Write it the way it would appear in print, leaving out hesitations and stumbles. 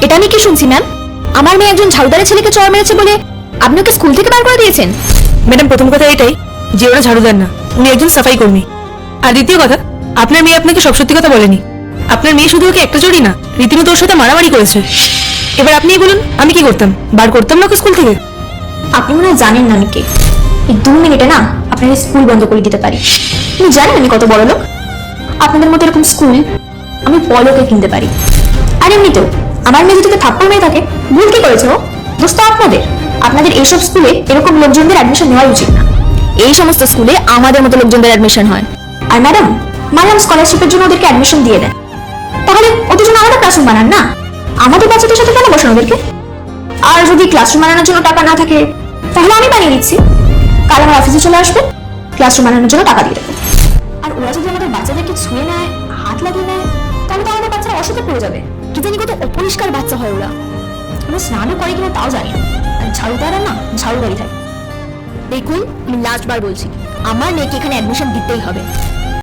এটা আমি কি শুনছি ম্যাম? আমার মেয়ে একজন ঝাড়ুদারের ছেলেকে চড় মেরেছে বলে আপনি ওকে স্কুল থেকে বার করে দিয়েছেন? ম্যাডাম, প্রথম কথা এটাই যে ওরা ঝাড়ুদার না, উনি একজন সাফাই কর্মী। আর দ্বিতীয় কথা, আপনার মেয়ে আপনাকে সব সত্যি কথা বলেনি। আপনার মেয়ে শুধু ওকে একটা চড়ি না, রীতিমতো ওর সাথে মারামারি করেছে। এবার আপনিই বলুন, আমি কি করতাম? বার করতাম না ওকে স্কুল থেকে? আপনি মনে হয় জানেন না আমি কে। এই 2 মিনিটে না আপনার স্কুল বন্ধ করে দিতে পারি। আপনি জানেন আমি কত বড় লোক? আপনাদের মতো এরকম স্কুল আমি পলকে কিনতে পারি। আর এমনিতেও আমার মেয়ে যদি থাপ্পড় মেয়ে থাকে, ভুল কি করেছে ও? দোষ তো আপনাদের। আপনাদের এইসব স্কুলে এরকম লোকজনদের অ্যাডমিশন নেওয়া উচিত না। এই সমস্ত স্কুলে আমাদের মতো লোকজনদের অ্যাডমিশন হয়। আর ম্যাডাম, মানলাম স্কলারশিপের জন্য ওদেরকে অ্যাডমিশন দিয়ে দেন, তাহলে ওদের জন্য আলাদা ক্লাসরুম বানান না। আমাদের বাচ্চাদের সাথে কেন বসান ওদেরকে? আর যদি ক্লাসরুম বানানোর জন্য টাকা না থাকে, তাহলে আমি বানিয়ে দিচ্ছি। কাল আমার অফিসে চলে আসবে, ক্লাসরুম বানানোর জন্য টাকা দিয়ে দেবো। আর ওরা যদি আমাদের বাচ্চাদেরকে ছুঁয়ে নেয়, হাত লাগিয়ে নেয়, তাহলে তো আমাদের বাচ্চারা অসুখে পড়ে যাবে। কি জানি কত অপরিষ্কার বাচ্চা হয় ওরা। ওরা স্নানও করে কিনা তাও জানি না। আর ঝাড়ুদাররা না ঝাড়ুদারি থাকে। দেখুন, আমি লাস্ট বার বলছি, আমার মেয়েকে এখানে অ্যাডমিশন দিতেই হবে।